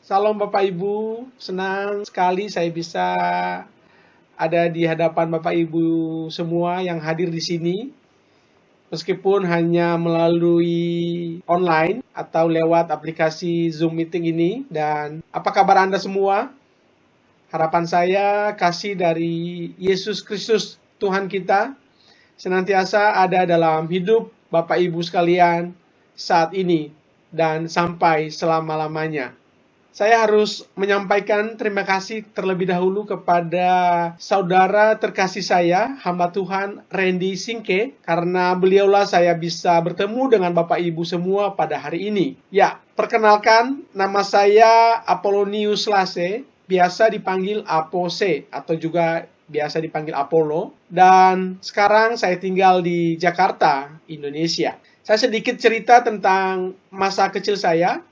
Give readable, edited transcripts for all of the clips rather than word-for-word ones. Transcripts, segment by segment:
Salam Bapak Ibu, senang sekali saya bisa ada di hadapan Bapak Ibu semua yang hadir di sini. Meskipun hanya melalui online atau lewat aplikasi Zoom meeting ini. Dan apa kabar Anda semua? Harapan saya kasih dari Yesus Kristus Tuhan kita senantiasa ada dalam hidup Bapak Ibu sekalian saat ini dan sampai selama-lamanya. Saya harus menyampaikan terima kasih terlebih dahulu kepada saudara terkasih saya, hamba Tuhan Randy Singke, karena beliaulah saya bisa bertemu dengan Bapak Ibu semua pada hari ini. Ya, perkenalkan, nama saya Apollonius Lase, biasa dipanggil Apose atau juga biasa dipanggil Apollo, dan sekarang saya tinggal di Jakarta, Indonesia. Saya sedikit cerita tentang masa kecil saya.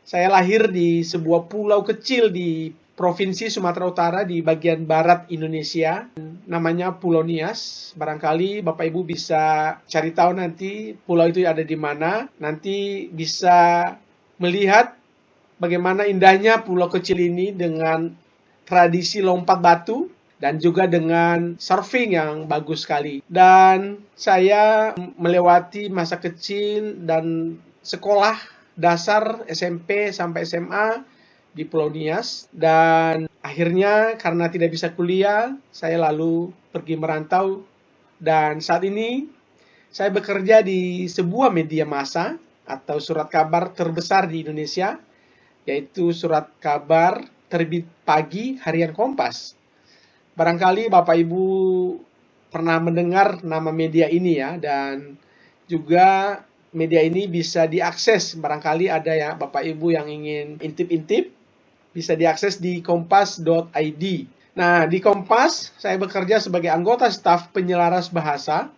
Saya lahir di sebuah pulau kecil di Provinsi Sumatera Utara di bagian barat Indonesia. Namanya Pulau Nias. Barangkali Bapak Ibu bisa cari tahu nanti pulau itu ada di mana. Nanti bisa melihat bagaimana indahnya pulau kecil ini dengan tradisi lompat batu dan juga dengan surfing yang bagus sekali. Dan saya melewati masa kecil dan sekolah dasar SMP sampai SMA di Pulau Nias, dan akhirnya karena tidak bisa kuliah, saya lalu pergi merantau, dan saat ini saya bekerja di sebuah media massa atau surat kabar terbesar di Indonesia, yaitu surat kabar terbit pagi harian Kompas. Barangkali Bapak Ibu pernah mendengar nama media ini ya, dan juga media ini bisa diakses, barangkali ada ya Bapak Ibu yang ingin intip-intip, bisa diakses di kompas.id. Nah, di Kompas, saya bekerja sebagai anggota staf penyelaras bahasa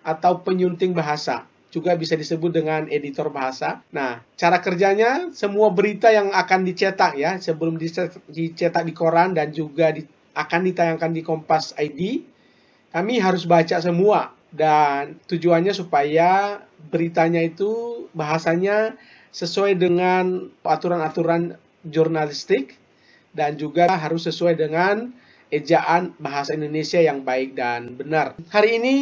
atau penyunting bahasa. Juga bisa disebut dengan editor bahasa. Nah, cara kerjanya, semua berita yang akan dicetak ya, sebelum dicetak di koran dan juga akan ditayangkan di Kompas.id, kami harus baca semua. Dan tujuannya supaya beritanya itu bahasanya sesuai dengan aturan-aturan jurnalistik dan juga harus sesuai dengan ejaan bahasa Indonesia yang baik dan benar. Hari ini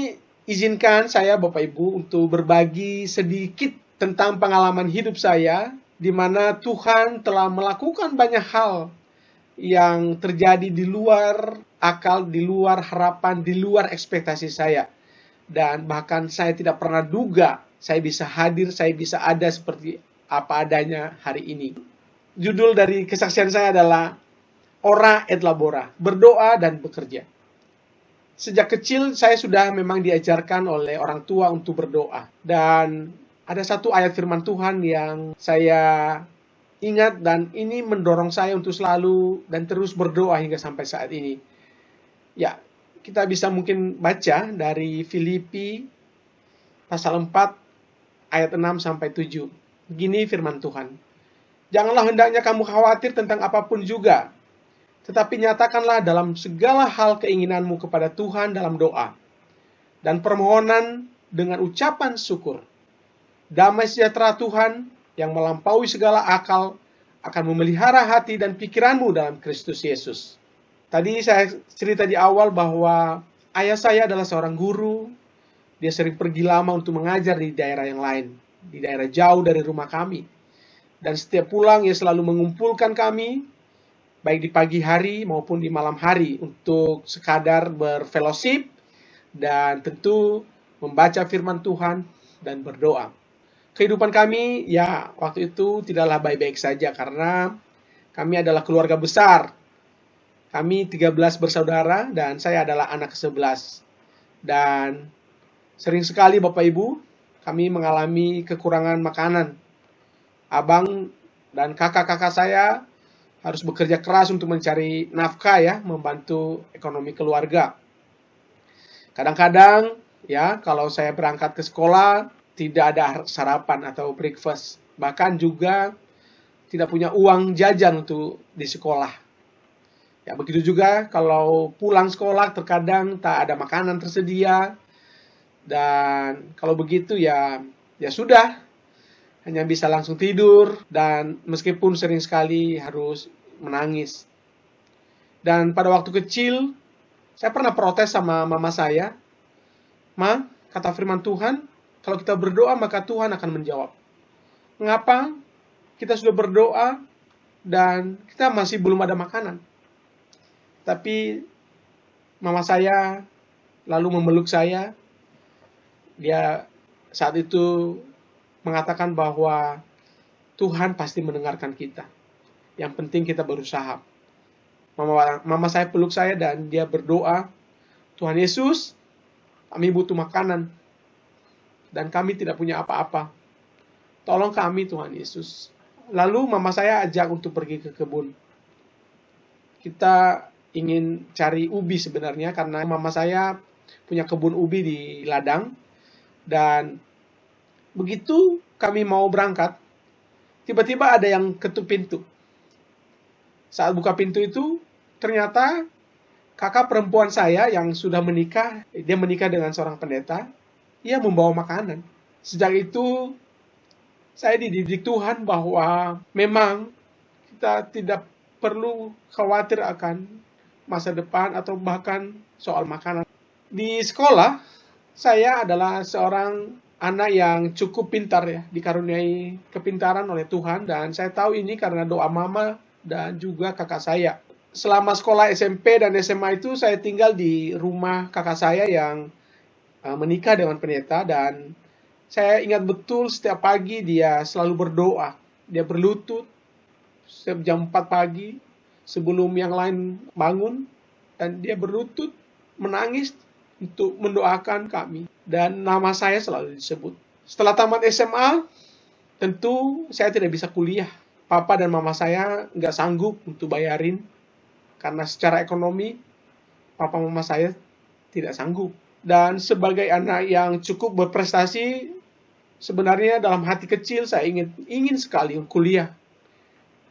izinkan saya Bapak Ibu untuk berbagi sedikit tentang pengalaman hidup saya di mana Tuhan telah melakukan banyak hal yang terjadi di luar akal, di luar harapan, di luar ekspektasi saya. Dan bahkan saya tidak pernah duga saya bisa hadir, saya bisa ada seperti apa adanya hari ini. Judul dari kesaksian saya adalah Ora et Labora, berdoa dan bekerja. Sejak kecil saya sudah memang diajarkan oleh orang tua untuk berdoa. Dan ada satu ayat firman Tuhan yang saya ingat dan ini mendorong saya untuk selalu dan terus berdoa hingga sampai saat ini. Ya, kita bisa mungkin baca dari Filipi pasal 4 ayat 6 sampai 7. Begini firman Tuhan. Janganlah hendaknya kamu khawatir tentang apapun juga, tetapi nyatakanlah dalam segala hal keinginanmu kepada Tuhan dalam doa dan permohonan dengan ucapan syukur. Damai sejahtera Tuhan yang melampaui segala akal akan memelihara hati dan pikiranmu dalam Kristus Yesus. Tadi saya cerita di awal bahwa ayah saya adalah seorang guru. Dia sering pergi lama untuk mengajar di daerah yang lain, di daerah jauh dari rumah kami. Dan setiap pulang ia selalu mengumpulkan kami, baik di pagi hari maupun di malam hari, untuk sekadar berfellowship dan tentu membaca firman Tuhan dan berdoa. Kehidupan kami ya waktu itu tidaklah baik-baik saja karena kami adalah keluarga besar. Kami 13 bersaudara dan saya adalah anak ke-11. Dan sering sekali Bapak Ibu, kami mengalami kekurangan makanan. Abang dan kakak-kakak saya harus bekerja keras untuk mencari nafkah ya, membantu ekonomi keluarga. Kadang-kadang ya, kalau saya berangkat ke sekolah, tidak ada sarapan atau breakfast. Bahkan juga tidak punya uang jajan untuk di sekolah. Ya, begitu juga kalau pulang sekolah terkadang tak ada makanan tersedia. Dan kalau begitu ya sudah. hanya bisa langsung tidur, dan meskipun sering sekali harus menangis. Dan pada waktu kecil, saya pernah protes sama mama saya, "Ma, kata firman Tuhan, kalau kita berdoa maka Tuhan akan menjawab. Mengapa kita sudah berdoa dan kita masih belum ada makanan?" Tapi mama saya lalu memeluk saya. Dia saat itu mengatakan bahwa Tuhan pasti mendengarkan kita. Yang penting kita berusaha. Mama saya peluk saya dan dia berdoa, "Tuhan Yesus, kami butuh makanan dan kami tidak punya apa-apa. Tolong kami Tuhan Yesus." Lalu mama saya ajak untuk pergi ke kebun. Kita ingin cari ubi sebenarnya karena mama saya punya kebun ubi di ladang. Dan begitu kami mau berangkat, tiba-tiba ada yang ketuk pintu. Saat buka pintu itu, ternyata kakak perempuan saya yang sudah menikah, dia menikah dengan seorang pendeta, ia membawa makanan. Sejak itu, saya dididik Tuhan bahwa memang kita tidak perlu khawatir akan masa depan atau bahkan soal makanan. Di sekolah, saya adalah seorang anak yang cukup pintar ya, dikaruniai kepintaran oleh Tuhan, dan saya tahu ini karena doa mama dan juga kakak saya. Selama sekolah SMP dan SMA itu saya tinggal di rumah kakak saya yang menikah dengan pendeta, dan saya ingat betul setiap pagi dia selalu berdoa. Dia berlutut setiap jam 4 pagi sebelum yang lain bangun, dan dia berlutut menangis untuk mendoakan kami. Dan nama saya selalu disebut. Setelah tamat SMA, tentu saya tidak bisa kuliah. Papa dan mama saya nggak sanggup untuk bayarin. Karena secara ekonomi, papa mama saya tidak sanggup. Dan sebagai anak yang cukup berprestasi, sebenarnya dalam hati kecil saya ingin sekali kuliah.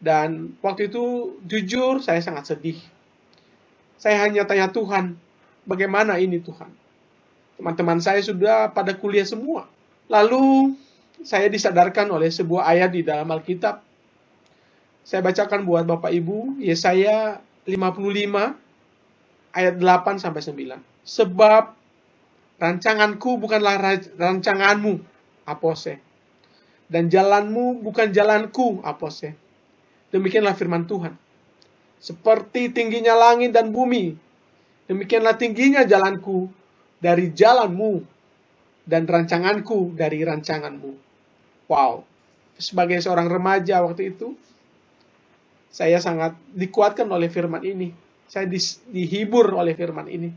Dan waktu itu jujur saya sangat sedih. Saya hanya tanya Tuhan, bagaimana ini Tuhan? Teman-teman saya sudah pada kuliah semua. Lalu saya disadarkan oleh sebuah ayat di dalam Alkitab. Saya bacakan buat Bapak Ibu, Yesaya 55 ayat 8-9. Sebab rancanganku bukanlah rancanganmu, apose. Dan jalanmu bukan jalanku, apose. Demikianlah firman Tuhan. Seperti tingginya langit dan bumi, demikianlah tingginya jalanku dari jalanmu, dan rancanganku dari rancanganmu. Wow. Sebagai seorang remaja waktu itu, saya sangat dikuatkan oleh firman ini. Saya dihibur oleh firman ini.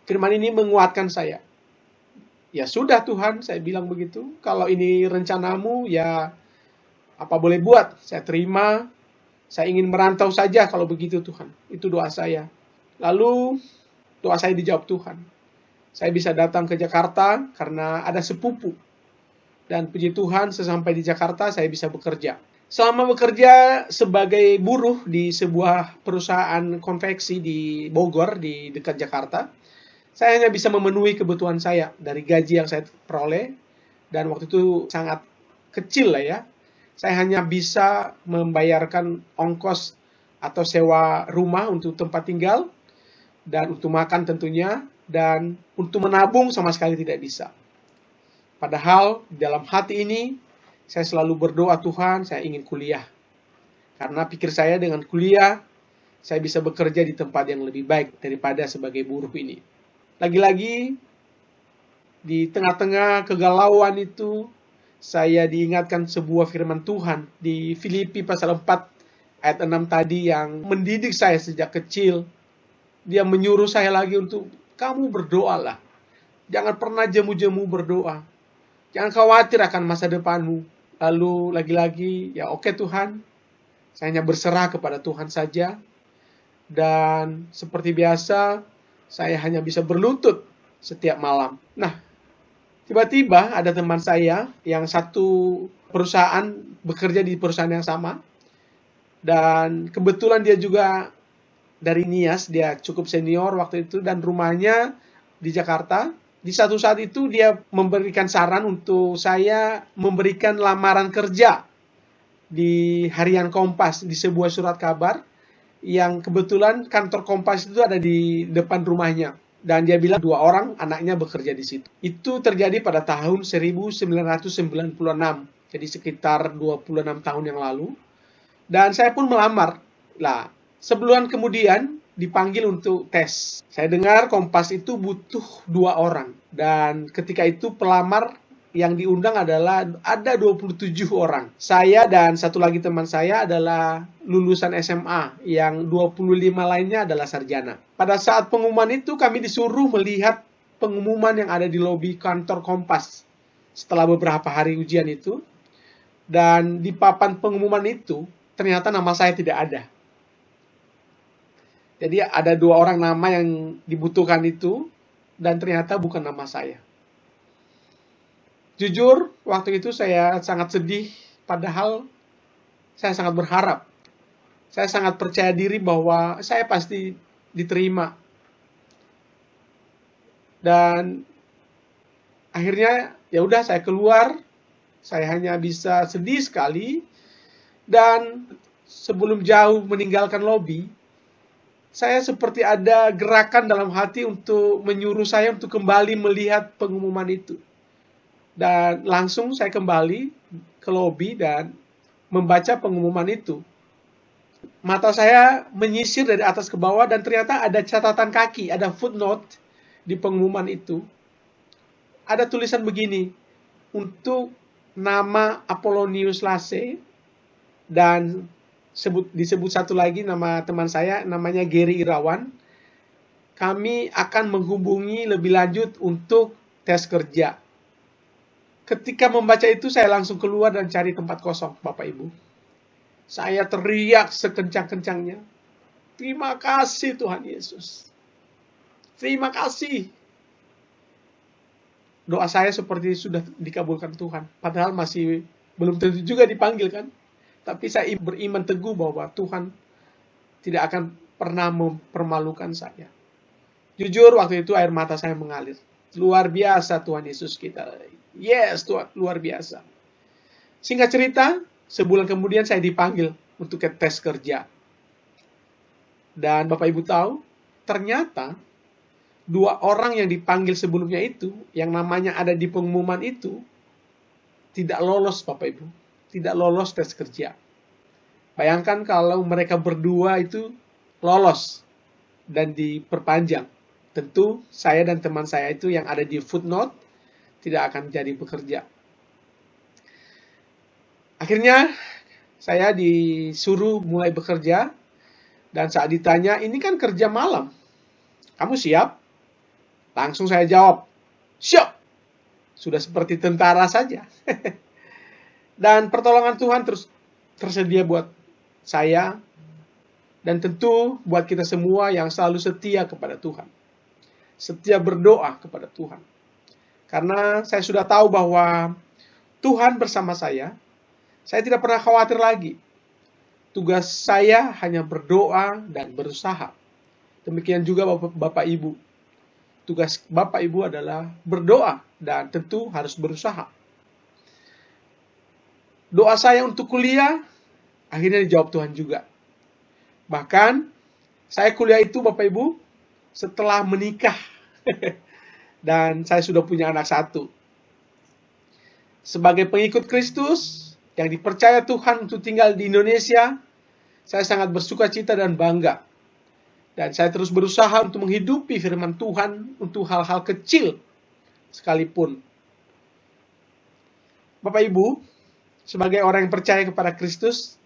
Firman ini menguatkan saya. Ya sudah Tuhan, saya bilang begitu. Kalau ini rencanamu, ya apa boleh buat. Saya terima. Saya ingin merantau saja kalau begitu Tuhan. Itu doa saya. Lalu doa saya dijawab Tuhan. Saya bisa datang ke Jakarta karena ada sepupu. Dan puji Tuhan sesampai di Jakarta saya bisa bekerja. Selama bekerja sebagai buruh di sebuah perusahaan konveksi di Bogor di dekat Jakarta, saya hanya bisa memenuhi kebutuhan saya dari gaji yang saya peroleh. Dan waktu itu sangat kecil lah ya. Saya hanya bisa membayarkan ongkos atau sewa rumah untuk tempat tinggal, dan untuk makan tentunya, dan untuk menabung sama sekali tidak bisa. Padahal dalam hati ini, saya selalu berdoa, Tuhan, saya ingin kuliah. Karena pikir saya dengan kuliah, saya bisa bekerja di tempat yang lebih baik daripada sebagai buruh ini. Lagi-lagi, di tengah-tengah kegalauan itu, saya diingatkan sebuah firman Tuhan di Filipi pasal 4 ayat 6 tadi yang mendidik saya sejak kecil. Dia menyuruh saya lagi untuk kamu berdoalah. Jangan pernah jemu-jemu berdoa. Jangan khawatir akan masa depanmu. Lalu lagi-lagi, ya oke Tuhan, saya hanya berserah kepada Tuhan saja. Dan seperti biasa, saya hanya bisa berlutut setiap malam. Nah, tiba-tiba ada teman saya yang satu perusahaan, bekerja di perusahaan yang sama. Dan kebetulan dia juga dari Nias, dia cukup senior waktu itu, dan rumahnya di Jakarta. Di satu saat itu dia memberikan saran untuk saya memberikan lamaran kerja di harian Kompas, di sebuah surat kabar yang kebetulan kantor Kompas itu ada di depan rumahnya. Dan dia bilang 2 orang anaknya bekerja di situ. Itu terjadi pada tahun 1996. Jadi sekitar 26 tahun yang lalu. Dan saya pun melamar. Lah, sebulan kemudian dipanggil untuk tes. Saya dengar Kompas itu butuh 2 orang. Dan ketika itu pelamar yang diundang adalah ada 27 orang. Saya dan satu lagi teman saya adalah lulusan SMA, yang 25 lainnya adalah sarjana. Pada saat pengumuman itu kami disuruh melihat pengumuman yang ada di lobi kantor Kompas setelah beberapa hari ujian itu. Dan di papan pengumuman itu ternyata nama saya tidak ada. Jadi ada 2 orang nama yang dibutuhkan itu dan ternyata bukan nama saya. Jujur, waktu itu saya sangat sedih, padahal saya sangat berharap. Saya sangat percaya diri bahwa saya pasti diterima. Dan akhirnya ya udah saya keluar, saya hanya bisa sedih sekali. Dan sebelum jauh meninggalkan lobi, saya seperti ada gerakan dalam hati untuk menyuruh saya untuk kembali melihat pengumuman itu. Dan langsung saya kembali ke lobi dan membaca pengumuman itu. Mata saya menyisir dari atas ke bawah dan ternyata ada catatan kaki, ada footnote di pengumuman itu. Ada tulisan begini, untuk nama Apollonius Lasse, dan disebut satu lagi nama teman saya, namanya Gary Irawan. Kami akan menghubungi lebih lanjut untuk tes kerja. Ketika membaca itu, saya langsung keluar dan cari tempat kosong, Bapak Ibu. Saya teriak sekencang-kencangnya. Terima kasih Tuhan Yesus. Terima kasih. Doa saya seperti sudah dikabulkan Tuhan. Padahal masih belum tentu juga dipanggil kan. Tapi saya beriman teguh bahwa Tuhan tidak akan pernah mempermalukan saya. Jujur waktu itu air mata saya mengalir. Luar biasa Tuhan Yesus kita. Yes, Tuhan, luar biasa. Singkat cerita, sebulan kemudian saya dipanggil untuk ke tes kerja. Dan Bapak Ibu tahu, ternyata 2 orang yang dipanggil sebelumnya itu, yang namanya ada di pengumuman itu, tidak lolos Bapak Ibu. Tidak lolos tes kerja. Bayangkan kalau mereka berdua itu lolos dan diperpanjang. Tentu saya dan teman saya itu yang ada di footnote tidak akan jadi bekerja. Akhirnya saya disuruh mulai bekerja dan saat ditanya, ini kan kerja malam, kamu siap? Langsung saya jawab, siap. Sudah seperti tentara saja. Dan pertolongan Tuhan terus tersedia buat saya dan tentu buat kita semua yang selalu setia kepada Tuhan. Setia berdoa kepada Tuhan. Karena saya sudah tahu bahwa Tuhan bersama saya tidak pernah khawatir lagi. Tugas saya hanya berdoa dan berusaha. Demikian juga Bapak Ibu. Tugas Bapak Ibu adalah berdoa dan tentu harus berusaha. Doa saya untuk kuliah akhirnya dijawab Tuhan juga. Bahkan saya kuliah itu Bapak Ibu setelah menikah. Dan saya sudah punya anak 1. Sebagai pengikut Kristus yang dipercaya Tuhan untuk tinggal di Indonesia, saya sangat bersuka cita dan bangga. Dan saya terus berusaha untuk menghidupi firman Tuhan untuk hal-hal kecil sekalipun. Bapak Ibu, sebagai orang yang percaya kepada Kristus,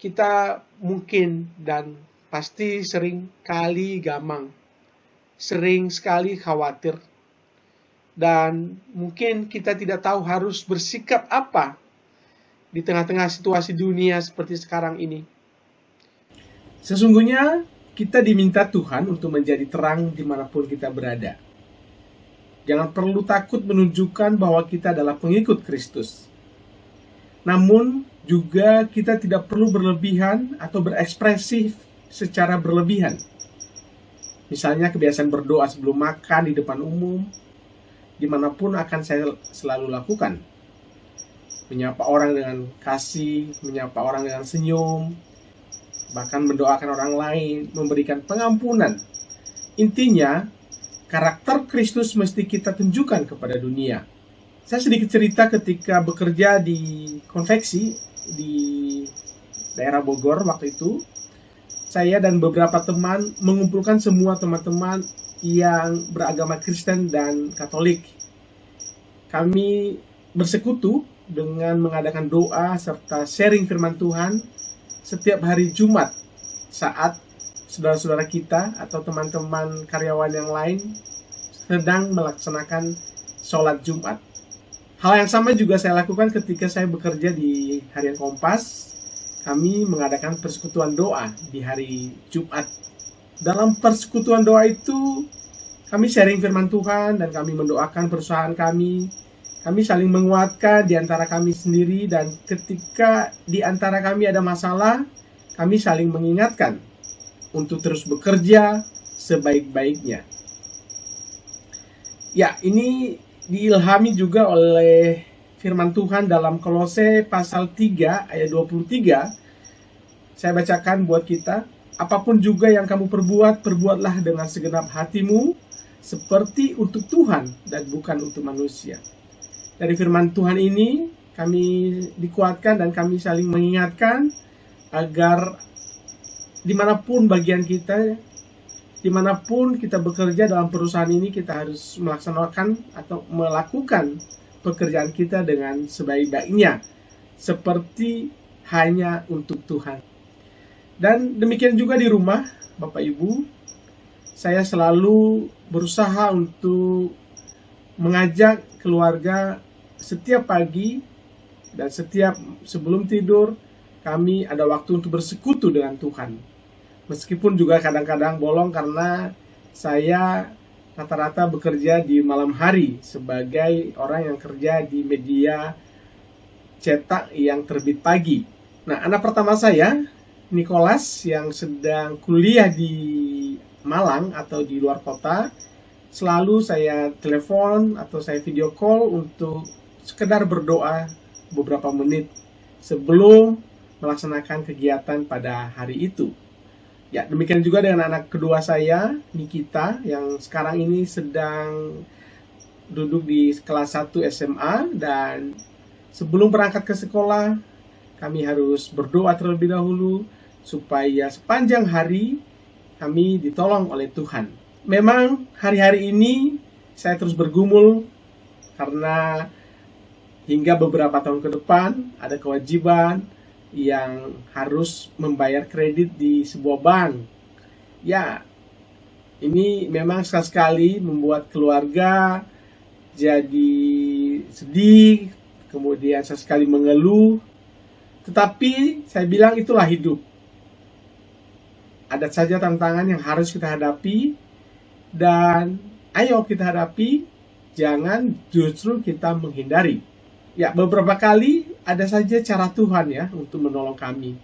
kita mungkin dan pasti sering kali gamang, sering sekali khawatir. Dan mungkin kita tidak tahu harus bersikap apa di tengah-tengah situasi dunia seperti sekarang ini. Sesungguhnya kita diminta Tuhan untuk menjadi terang dimanapun kita berada. Jangan perlu takut menunjukkan bahwa kita adalah pengikut Kristus. Namun juga kita tidak perlu berlebihan atau berekspresif secara berlebihan. Misalnya kebiasaan berdoa sebelum makan di depan umum, dimanapun akan saya selalu lakukan. Menyapa orang dengan kasih, menyapa orang dengan senyum, bahkan mendoakan orang lain, memberikan pengampunan. Intinya, karakter Kristus mesti kita tunjukkan kepada dunia. Saya sedikit cerita ketika bekerja di konveksi di daerah Bogor waktu itu. Saya dan beberapa teman mengumpulkan semua teman-teman yang beragama Kristen dan Katolik. Kami bersekutu dengan mengadakan doa serta sharing firman Tuhan setiap hari Jumat saat saudara-saudara kita atau teman-teman karyawan yang lain sedang melaksanakan sholat Jumat. Hal yang sama juga saya lakukan ketika saya bekerja di Harian Kompas. Kami mengadakan persekutuan doa di hari Jumat. Dalam persekutuan doa itu, kami sharing firman Tuhan dan kami mendoakan perusahaan kami. Kami saling menguatkan di antara kami sendiri, dan ketika di antara kami ada masalah, kami saling mengingatkan untuk terus bekerja sebaik-baiknya. Ya, ini diilhami juga oleh firman Tuhan dalam Kolose pasal 3 ayat 23. Saya bacakan buat kita. Apapun juga yang kamu perbuat, perbuatlah dengan segenap hatimu, seperti untuk Tuhan dan bukan untuk manusia. Dari firman Tuhan ini, kami dikuatkan dan kami saling mengingatkan agar dimanapun bagian kita, dimanapun kita bekerja dalam perusahaan ini, kita harus melaksanakan atau melakukan pekerjaan kita dengan sebaik-baiknya, seperti hanya untuk Tuhan. Dan demikian juga di rumah, Bapak Ibu, saya selalu berusaha untuk mengajak keluarga setiap pagi dan setiap sebelum tidur, kami ada waktu untuk bersekutu dengan Tuhan. Meskipun juga kadang-kadang bolong karena saya rata-rata bekerja di malam hari sebagai orang yang kerja di media cetak yang terbit pagi. Nah, anak pertama saya, Nicholas, yang sedang kuliah di Malang atau di luar kota, selalu saya telepon atau saya video call untuk sekedar berdoa beberapa menit sebelum melaksanakan kegiatan pada hari itu. Ya, demikian juga dengan anak kedua saya, Nikita, yang sekarang ini sedang duduk di kelas 1 SMA, dan sebelum berangkat ke sekolah, kami harus berdoa terlebih dahulu supaya sepanjang hari kami ditolong oleh Tuhan. Memang hari-hari ini saya terus bergumul karena hingga beberapa tahun ke depan ada kewajiban yang harus membayar kredit di sebuah bank. Ya, ini memang sekali membuat keluarga jadi sedih, kemudian sesekali mengeluh. Tetapi saya bilang itulah hidup. Ada saja tantangan yang harus kita hadapi, dan ayo kita hadapi, jangan justru kita menghindari. Ya, beberapa kali ada saja cara Tuhan ya untuk menolong kami.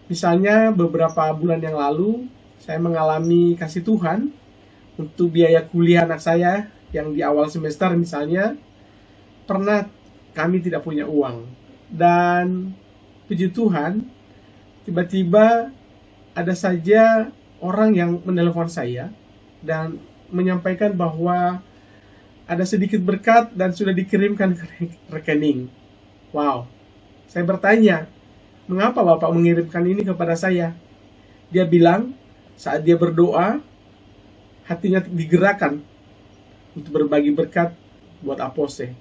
Misalnya beberapa bulan yang lalu, saya mengalami kasih Tuhan untuk biaya kuliah anak saya yang di awal semester misalnya, pernah kami tidak punya uang. Dan puji Tuhan, tiba-tiba ada saja orang yang menelepon saya dan menyampaikan bahwa ada sedikit berkat dan sudah dikirimkan ke rekening. Wow, saya bertanya, mengapa Bapak mengirimkan ini kepada saya? Dia bilang, saat dia berdoa, hatinya digerakkan untuk berbagi berkat buat Apose.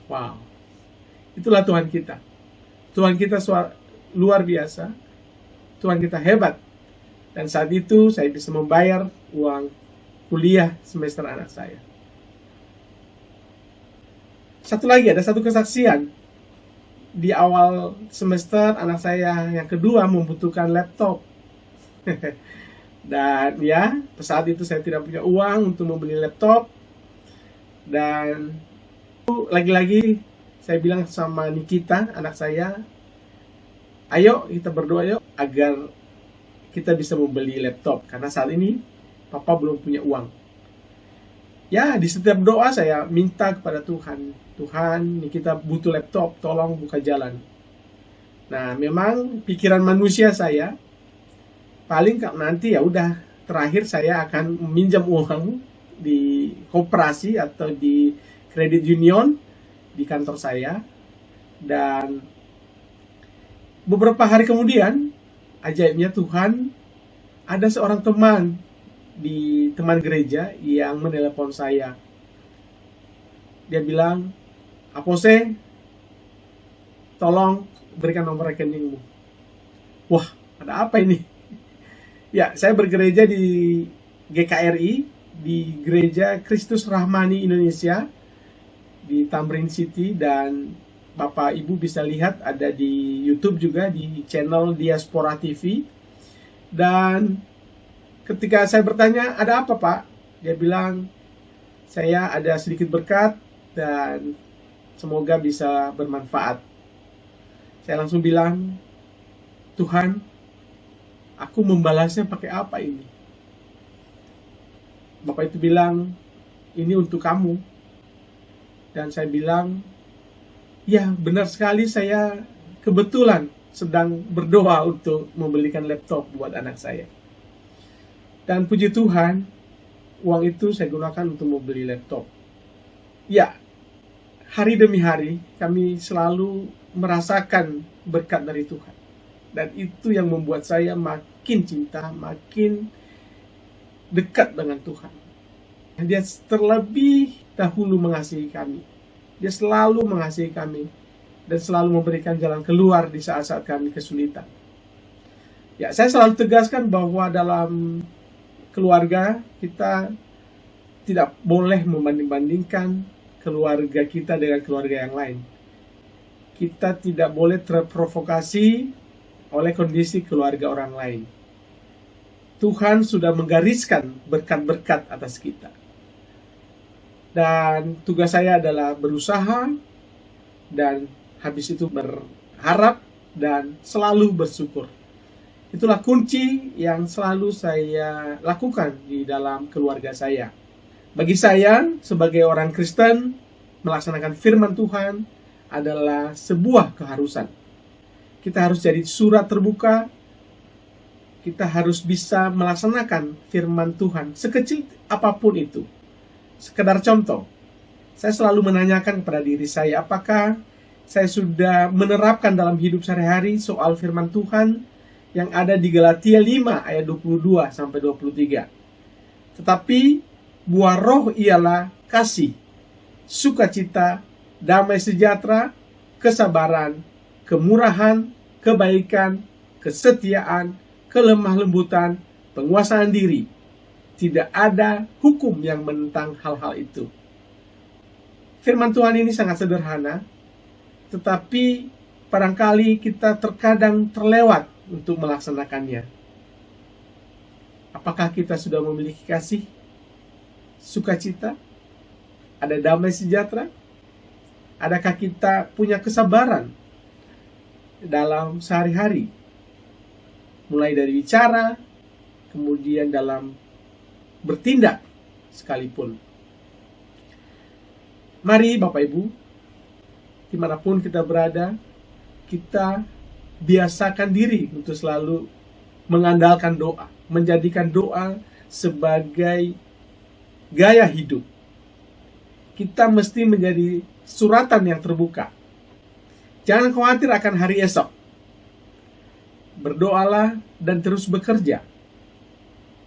Wow, itulah Tuhan kita. Tuhan kita luar biasa. Tuhan kita hebat. Dan saat itu saya bisa membayar uang kuliah semester anak saya. Satu lagi, ada satu kesaksian. Di awal semester anak saya yang kedua membutuhkan laptop. Dan ya, saat itu saya tidak punya uang untuk membeli laptop. Dan lagi-lagi saya bilang sama Nikita, anak saya, ayo kita berdoa yuk agar kita bisa membeli laptop. Karena saat ini Papa belum punya uang. Ya, di setiap doa saya minta kepada Tuhan, Tuhan, ini kita butuh laptop, tolong buka jalan. Nah, memang pikiran manusia saya paling nanti ya udah, terakhir saya akan meminjam uang di koperasi atau di kredit union di kantor saya. Dan beberapa hari kemudian, ajaibnya Tuhan, ada seorang teman gereja yang menelepon saya. Dia bilang, Apose, tolong berikan nomor rekeningmu. Wah, ada apa ini? Ya, saya bergereja di GKRI, di Gereja Kristus Rahmani Indonesia, di Tamrin City, dan Bapak Ibu bisa lihat ada di YouTube juga, di channel Diaspora TV. Dan ketika saya bertanya, ada apa Pak? Dia bilang, saya ada sedikit berkat dan semoga bisa bermanfaat. Saya langsung bilang, Tuhan, aku membalasnya pakai apa ini? Bapak itu bilang, ini untuk kamu. Dan saya bilang, ya benar sekali, saya kebetulan sedang berdoa untuk membelikan laptop buat anak saya. Dan puji Tuhan, uang itu saya gunakan untuk membeli laptop. Ya, hari demi hari kami selalu merasakan berkat dari Tuhan. Dan itu yang membuat saya makin cinta, makin dekat dengan Tuhan. Dia terlebih dahulu mengasihi kami. Dia selalu mengasihi kami dan selalu memberikan jalan keluar di saat-saat kami kesulitan. Ya, saya selalu tegaskan bahwa dalam keluarga kita tidak boleh membanding-bandingkan keluarga kita dengan keluarga yang lain. Kita tidak boleh terprovokasi oleh kondisi keluarga orang lain. Tuhan sudah menggariskan berkat-berkat atas kita. Dan tugas saya adalah berusaha dan habis itu berharap dan selalu bersyukur. Itulah kunci yang selalu saya lakukan di dalam keluarga saya. Bagi saya, sebagai orang Kristen, melaksanakan firman Tuhan adalah sebuah keharusan. Kita harus jadi surat terbuka. Kita harus bisa melaksanakan firman Tuhan sekecil apapun itu. Sekedar contoh, saya selalu menanyakan kepada diri saya, apakah saya sudah menerapkan dalam hidup sehari-hari soal firman Tuhan yang ada di Galatia 5 ayat 22 sampai 23. Tetapi buah roh ialah kasih, sukacita, damai sejahtera, kesabaran, kemurahan, kebaikan, kesetiaan, kelemah lembutan, penguasaan diri. Tidak ada hukum yang menentang hal-hal itu. Firman Tuhan ini sangat sederhana, tetapi barangkali kita terkadang terlewat untuk melaksanakannya. Apakah kita sudah memiliki kasih, sukacita, ada damai sejahtera? Adakah kita punya kesabaran dalam sehari-hari? Mulai dari bicara, kemudian dalam bertindak sekalipun. Mari Bapak Ibu, dimanapun kita berada, kita biasakan diri untuk selalu mengandalkan doa, menjadikan doa sebagai gaya hidup. Kita mesti menjadi suratan yang terbuka. Jangan khawatir akan hari esok. Berdoalah dan terus bekerja.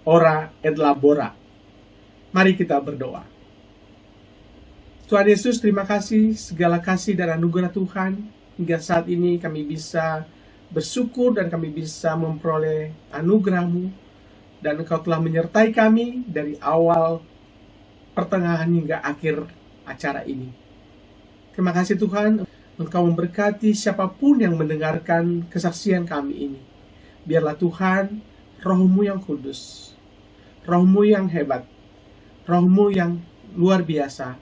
Ora et labora. Mari kita berdoa. Tuhan Yesus, terima kasih segala kasih dan anugerah Tuhan. Hingga saat ini kami bisa bersyukur dan kami bisa memperoleh anugerah-Mu. Dan Engkau telah menyertai kami dari awal, pertengahan hingga akhir acara ini. Terima kasih Tuhan, Engkau memberkati siapapun yang mendengarkan kesaksian kami ini. Biarlah Tuhan, Roh-Mu yang kudus, Roh-Mu yang hebat, Roh-Mu yang luar biasa,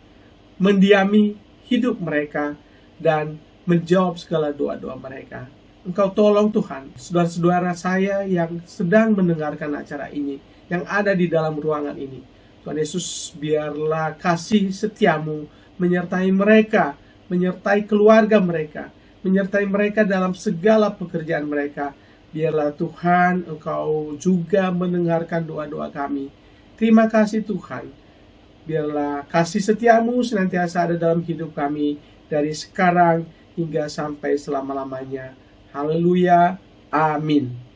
mendiami hidup mereka dan menjawab segala doa-doa mereka. Engkau tolong Tuhan, saudara-saudara saya yang sedang mendengarkan acara ini, yang ada di dalam ruangan ini. Tuhan Yesus, biarlah kasih setiamu menyertai mereka, menyertai keluarga mereka, menyertai mereka dalam segala pekerjaan mereka. Biarlah Tuhan, Engkau juga mendengarkan doa-doa kami. Terima kasih Tuhan. Biarlah kasih setiamu senantiasa ada dalam hidup kami dari sekarang hingga sampai selama-lamanya. Haleluya. Amin.